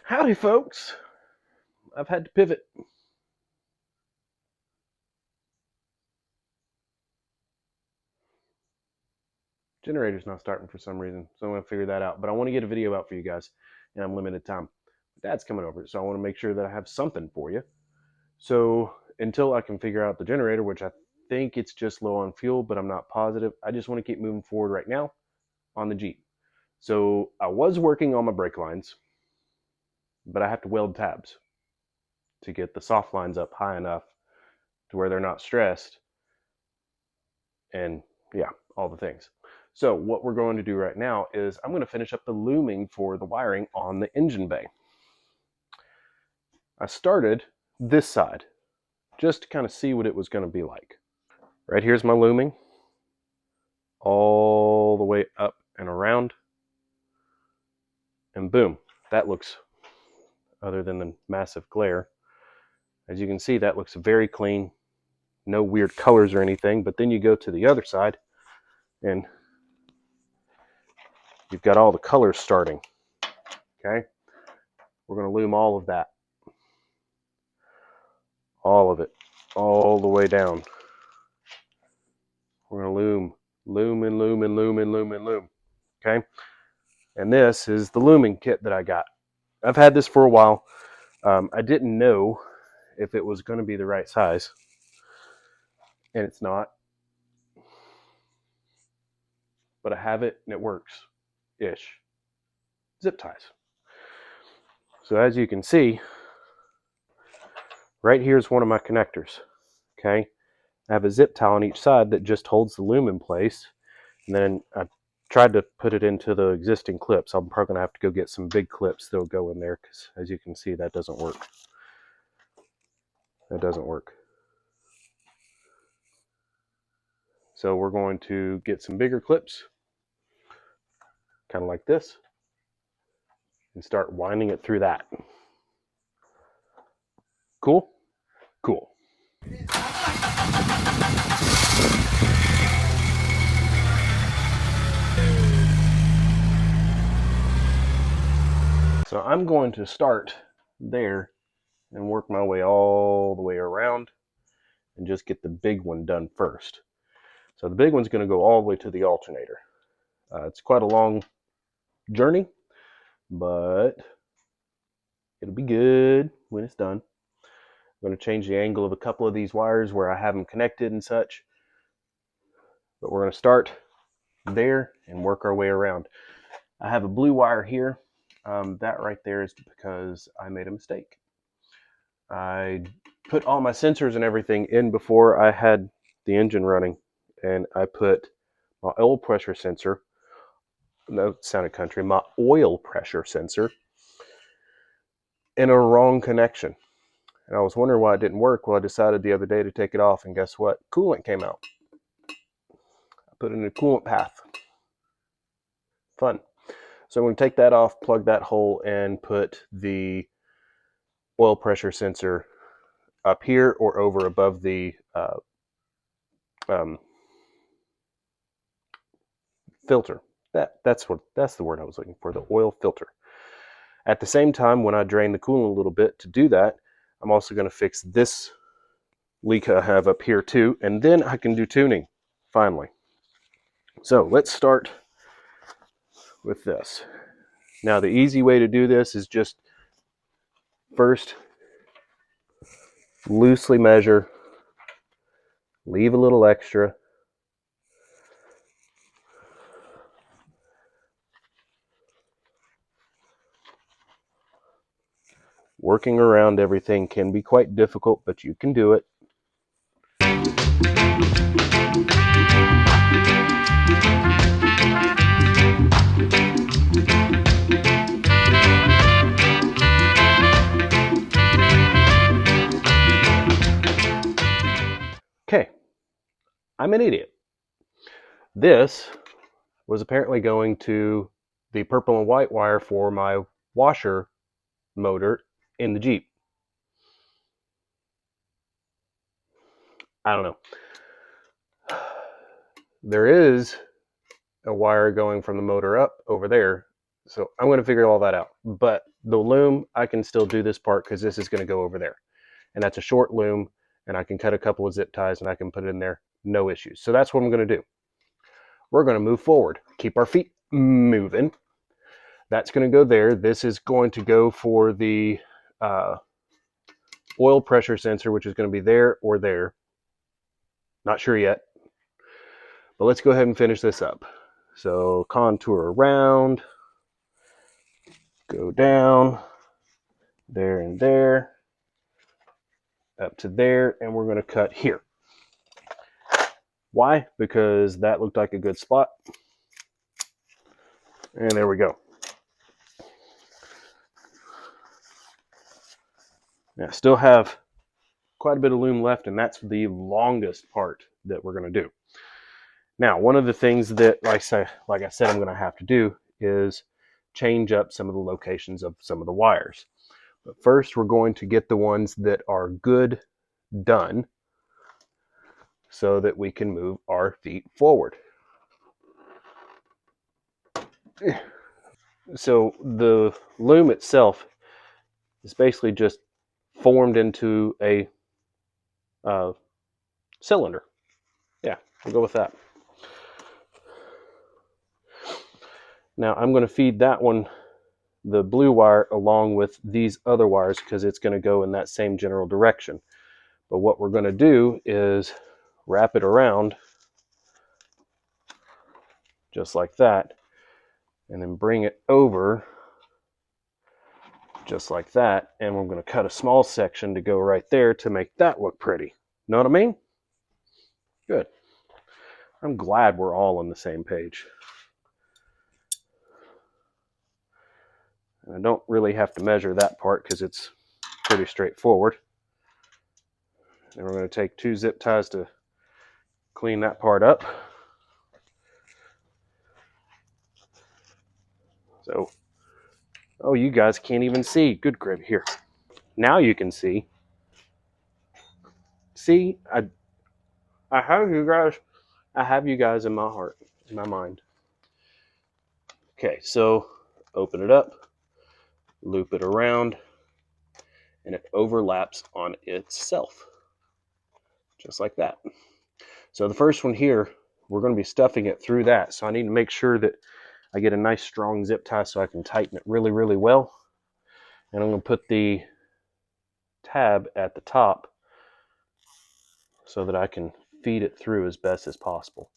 Howdy, folks. I've had to pivot. Generator's not starting for some reason, so I'm going to figure that out. But I want to get a video out for you guys, and I'm limited time. Dad's coming over, so I want to make sure that I have something for you. So until I can figure out the generator, which I think it's just low on fuel, but I'm not positive, I just want to keep moving forward right now on the Jeep. So I was working on my brake lines, but I have to weld tabs to get the soft lines up high enough to where they're not stressed. And yeah, all the things. So what we're going to do right now is I'm going to finish up the looming for the wiring on the engine bay. I started this side just to kind of see what it was going to be like. Right here's my looming all the way up and around, and boom, that looks, other than the massive glare, as you can see, that looks very clean, no weird colors or anything. But then you go to the other side and you've got all the colors starting. Okay, we're going to loom all of that, all of it, all the way down. We're going to loom, loom and loom and loom and loom and loom. Okay, and this is the looming kit that I got. I've had this for a while. I didn't know if it was going to be the right size, and it's not, but I have it and it works ish. Zip ties. So as you can see, right here is one of my connectors. Okay, I have a zip tie on each side that just holds the loom in place, and then I tried to put it into the existing clips. I'm probably going to have to go get some big clips that'll go in there, because as you can see, that doesn't work. That doesn't work. So we're going to get some bigger clips, kind of like this, and start winding it through that. Cool? Cool. So I'm going to start there and work my way all the way around and just get the big one done first. So the big one's going to go all the way to the alternator. It's quite a long journey, but it'll be good when it's done. I'm going to change the angle of a couple of these wires where I have them connected and such. But we're going to start there and work our way around. I have a blue wire here. That right there is because I made a mistake. I put all my sensors and everything in before I had the engine running, and I put my oil pressure sensor, no, it sounded country, my oil pressure sensor in a wrong connection. And I was wondering why it didn't work. Well, I decided the other day to take it off, and guess what? Coolant came out. I put it in a coolant path. Fun. So I'm going to take that off, plug that hole, and put the oil pressure sensor up here or over above the filter. That's the word I was looking for, the oil filter. At the same time, when I drain the coolant a little bit to do that, I'm also going to fix this leak I have up here too, and then I can do tuning finally. So let's start with this. Now the easy way to do this is just first loosely measure, leave a little extra, working around everything can be quite difficult, but you can do it. Okay, I'm an idiot. This was apparently going to the purple and white wire for my washer motor in the Jeep. I don't know. There is a wire going from the motor up over there, so I'm going to figure all that out. But the loom, I can still do this part because this is going to go over there. And that's a short loom, and I can cut a couple of zip ties and I can put it in there, no issues. So that's what I'm going to do. We're going to move forward, keep our feet moving. That's going to go there. This is going to go for the oil pressure sensor, which is going to be there or there. Not sure yet. But let's go ahead and finish this up. So contour around, go down, there and there, up to there, and we're going to cut here. Why? Because that looked like a good spot. And there we go. Now, I still have quite a bit of loom left, and that's the longest part that we're going to do. Now, one of the things that, like I said, I'm going to have to do is change up some of the locations of some of the wires. But first, we're going to get the ones that are good done so that we can move our feet forward. So the loom itself is basically just formed into a cylinder. Yeah, we'll go with that. Now I'm going to feed that one the blue wire along with these other wires because it's going to go in that same general direction. But what we're going to do is wrap it around just like that, and then bring it over just like that, and we're going to cut a small section to go right there to make that look pretty. Know what I mean? Good. I'm glad we're all on the same page. And I don't really have to measure that part because it's pretty straightforward. And we're going to take 2 zip ties to clean that part up. So, oh, you guys can't even see. Good grip here. Now you can see. See, I have you guys. I have you guys in my heart, in my mind. Okay, so open it up, loop it around, and it overlaps on itself, just like that. So the first one here, we're going to be stuffing it through that. So I need to make sure that I get a nice strong zip tie so I can tighten it really, really well. And I'm going to put the tab at the top so that I can feed it through as best as possible.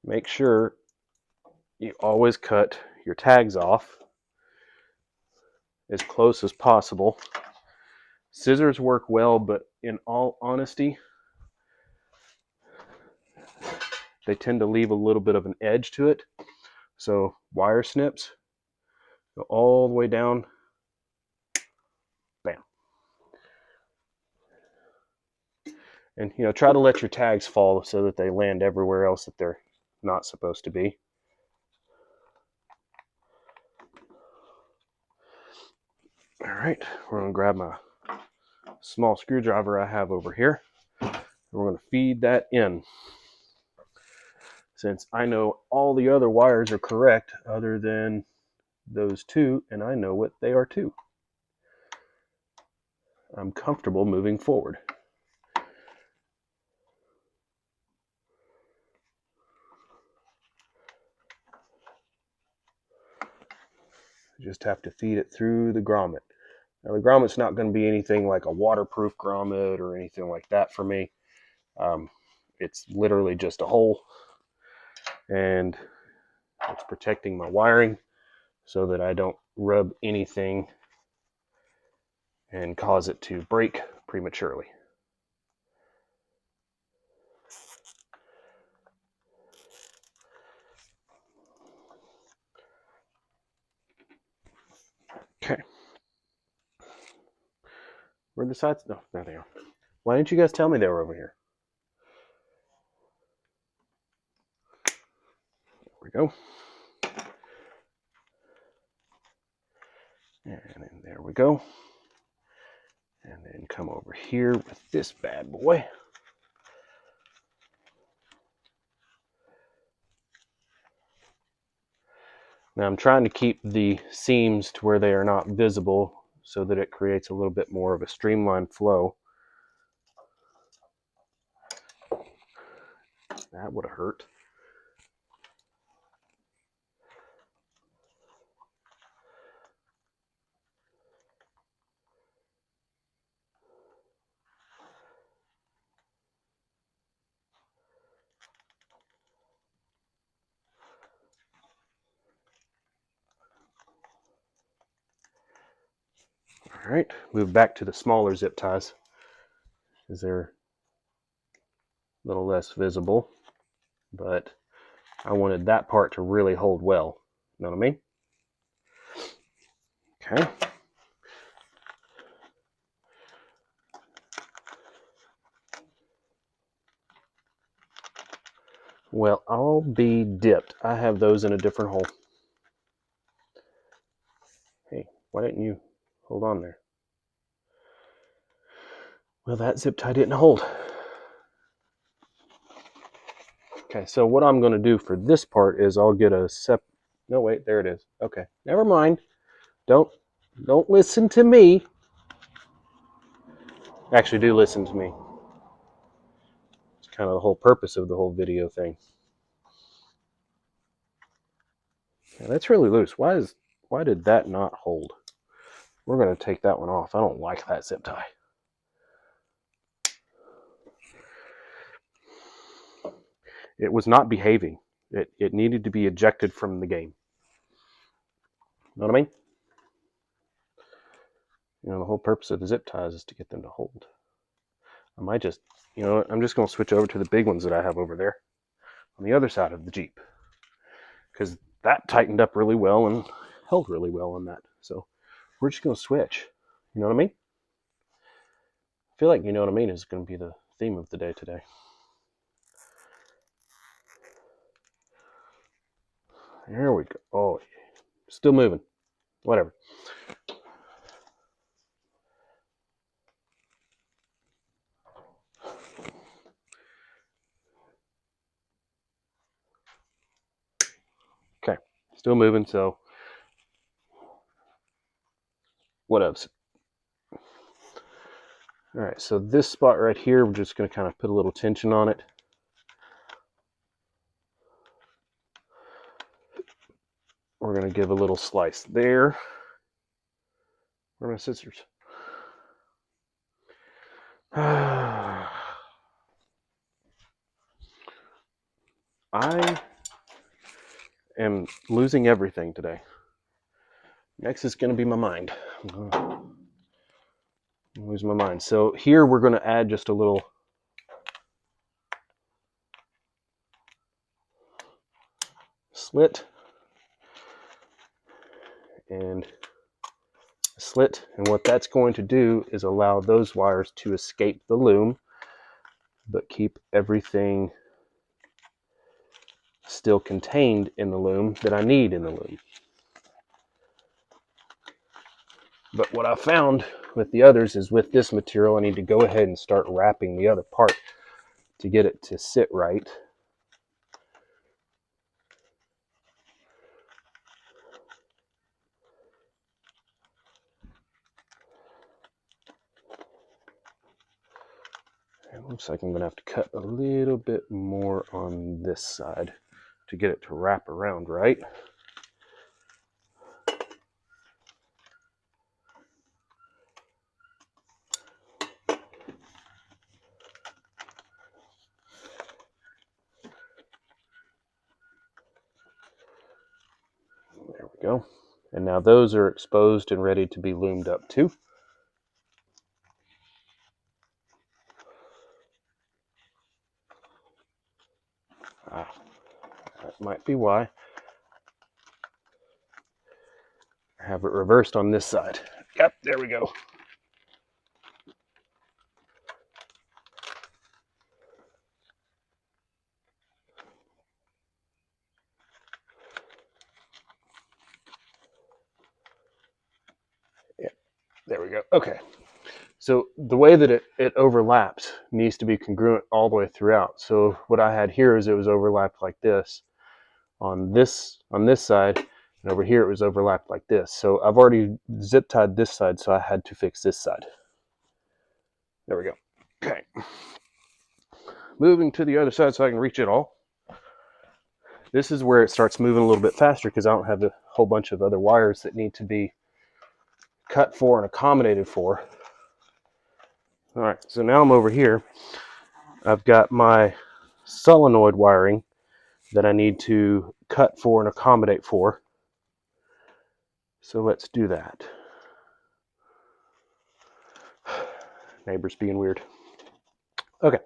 Make sure you always cut your tags off as close as possible. Scissors work well, but in all honesty, they tend to leave a little bit of an edge to it. So wire snips, go all the way down, bam. And try to let your tags fall so that they land everywhere else that they're not supposed to be. All right, we're going to grab my small screwdriver I have over here. And we're going to feed that in. Since I know all the other wires are correct other than those 2, and I know what they are too, I'm comfortable moving forward. You just have to feed it through the grommet. Now the grommet's not going to be anything like a waterproof grommet or anything like that for me. It's literally just a hole, and it's protecting my wiring so that I don't rub anything and cause it to break prematurely. Okay. Where'd the sides? No, there they are. Why didn't you guys tell me they were over here? There we go. And then there we go. And then come over here with this bad boy. Now I'm trying to keep the seams to where they are not visible so that it creates a little bit more of a streamlined flow. That would have hurt. All right, move back to the smaller zip ties because they're a little less visible, but I wanted that part to really hold well. You know what I mean? Okay. Well, I'll be dipped. I have those in a different hole. Hey, why didn't you hold on there? Well, that zip tie didn't hold. Okay, so what I'm going to do for this part is I'll get a no, wait, there it is. Okay, never mind. Don't listen to me. Actually, do listen to me. It's kind of the whole purpose of the whole video thing. Yeah, that's really loose. Why did that not hold? We're going to take that one off. I don't like that zip tie. It was not behaving. It needed to be ejected from the game. You know what I mean? You know, the whole purpose of the zip ties is to get them to hold. I might just, you know, I'm just going to switch over to the big ones that I have over there on the other side of the Jeep, because that tightened up really well and held really well on that. So we're just going to switch. You know what I mean? I feel like you know what I mean is going to be the theme of the day today. There we go. Oh, still moving. Whatever. Okay, still moving. So what else? All right, so this spot right here, we're just going to kind of put a little tension on it. We're going to give a little slice there. Where are my scissors? I am losing everything today. Next is going to be my mind. Lose my mind. So here we're going to add just a little slit and a slit, and what that's going to do is allow those wires to escape the loom but keep everything still contained in the loom that I need in the loom. But what I found with the others is with this material I need to go ahead and start wrapping the other part to get it to sit right. It looks like I'm going to have to cut a little bit more on this side to get it to wrap around right. There we go. And now those are exposed and ready to be loomed up too. That might be why I have it reversed on this side. Yep, there we go. Yep, there we go. Okay. So the way that it overlaps needs to be congruent all the way throughout. So what I had here is it was overlapped like this on this side, And over here it was overlapped like this. So I've already zip tied this side, so I had to fix this side. There we go. Okay. Moving to the other side so I can reach it all. This is where it starts moving a little bit faster because I don't have a whole bunch of other wires that need to be cut for and accommodated for. All right, so now I'm over here. I've got my solenoid wiring that I need to cut for and accommodate for. So let's do that. Neighbors being weird. Okay,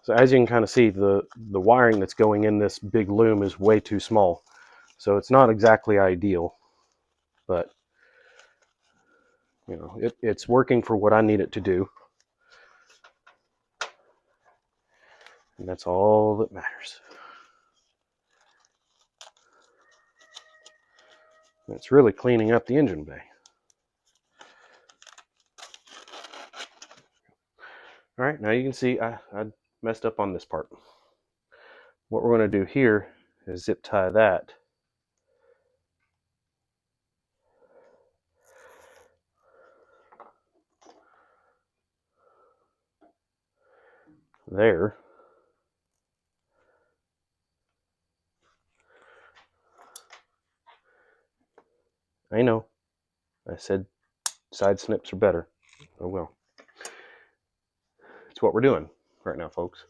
so as you can kind of see, the wiring that's going in this big loom is way too small. So it's not exactly ideal, but you know, it's working for what I need it to do. And that's all that matters. And it's really cleaning up the engine bay. All right, now you can see I messed up on this part. What we're going to do here is zip tie that there. I know, I said side snips are better. Oh well. It's what we're doing right now, folks.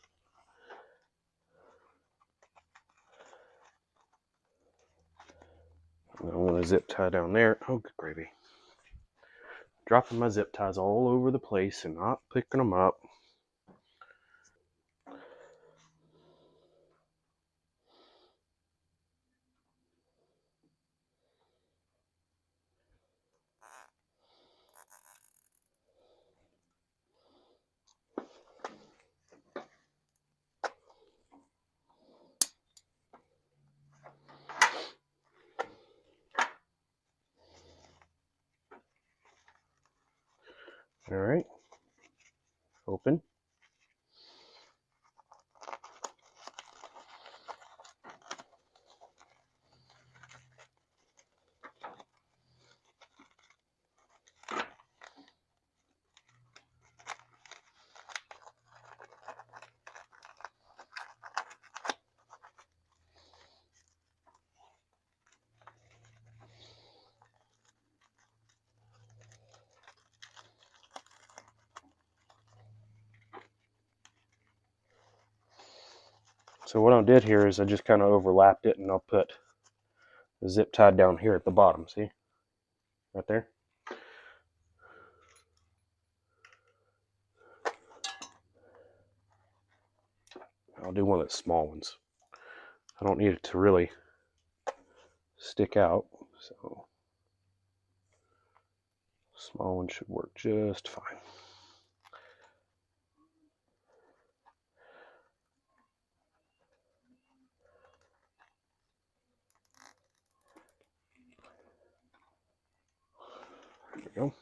I want to zip tie down there. Oh, good gravy. Dropping my zip ties all over the place and not picking them up. All right, open. So what I did here is I just kind of overlapped it, and I'll put the zip tie down here at the bottom. See? Right there. I'll do one of the small ones. I don't need it to really stick out, so small one should work just fine. There we go.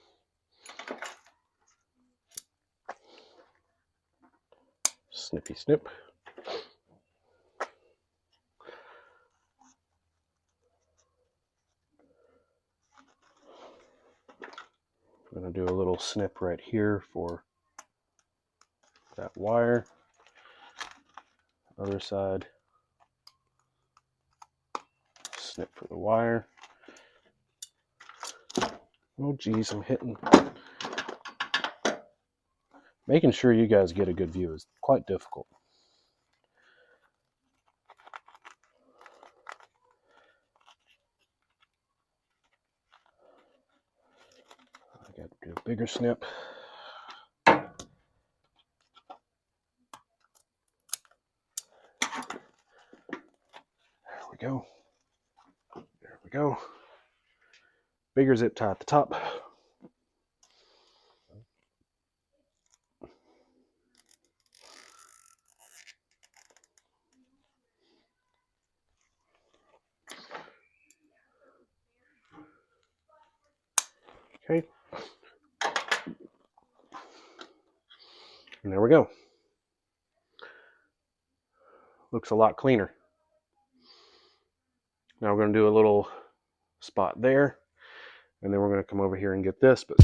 Snippy snip. I'm going to do a little snip right here for that wire. Other side. Snip for the wire. Oh geez, I'm hitting. Making sure you guys get a good view is quite difficult. I got to do a bigger snip. There we go. There we go. Bigger zip tie at the top. Okay. And there we go. Looks a lot cleaner. Now we're going to do a little spot there. And then we're going to come over here and get this. But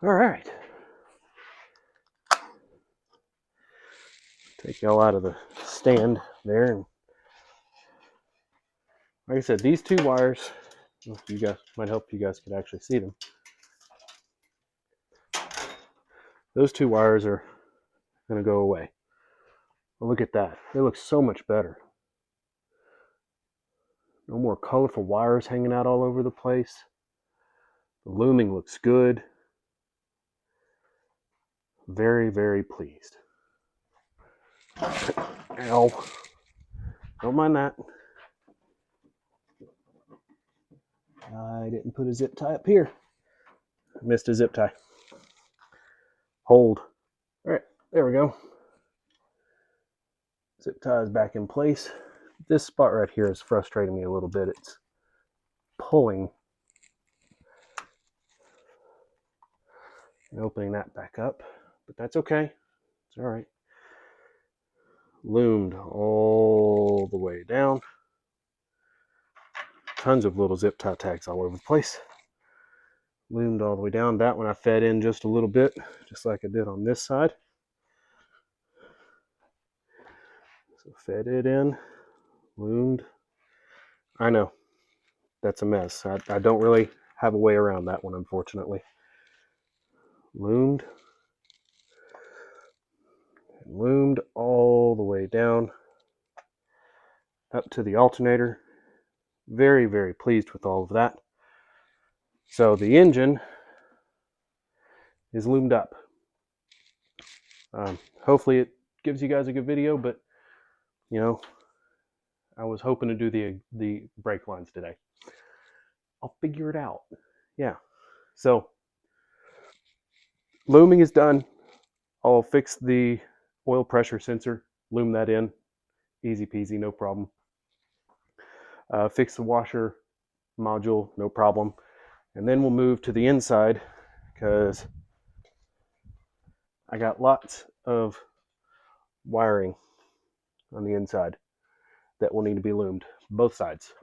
all right. Take y'all out of the stand there. And like I said, these two wires, you guys might help you guys could actually see them. Those two wires are going to go away. Well, look at that. They look so much better. No more colorful wires hanging out all over the place. The looming looks good. Very, very pleased. Ow. Don't mind that. I didn't put a zip tie up here. Missed a zip tie. Hold. All right, there we go. Zip tie is back in place. This spot right here is frustrating me a little bit. It's pulling and opening that back up, but that's okay. It's all right. Loomed all the way down. Tons of little zip tie tags all over the place. Loomed all the way down. That one I fed in just a little bit, just like I did on this side. So fed it in, loomed. I know, that's a mess. I don't really have a way around that one, unfortunately. Loomed. And loomed all the way down up to the alternator. Very, very pleased with all of that. So the engine is loomed up. Hopefully it gives you guys a good video, but you know, I was hoping to do the brake lines today. I'll figure it out. Yeah. So looming is done. I'll fix the oil pressure sensor, loom that in, easy peasy, no problem. Fix the washer module, no problem. And then we'll move to the inside because I got lots of wiring on the inside that will need to be loomed, both sides.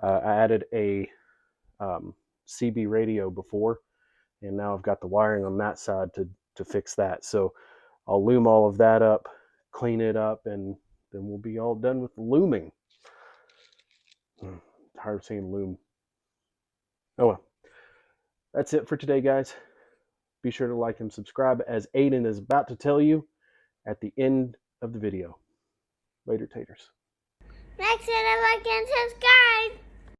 I added a CB radio before, and now I've got the wiring on that side to fix that. So I'll loom all of that up, clean it up, and then we'll be all done with the looming. It's hard saying loom. Oh well. That's it for today, guys. Be sure to like and subscribe, as Aiden is about to tell you at the end of the video. Later, taters. Make sure to like and subscribe.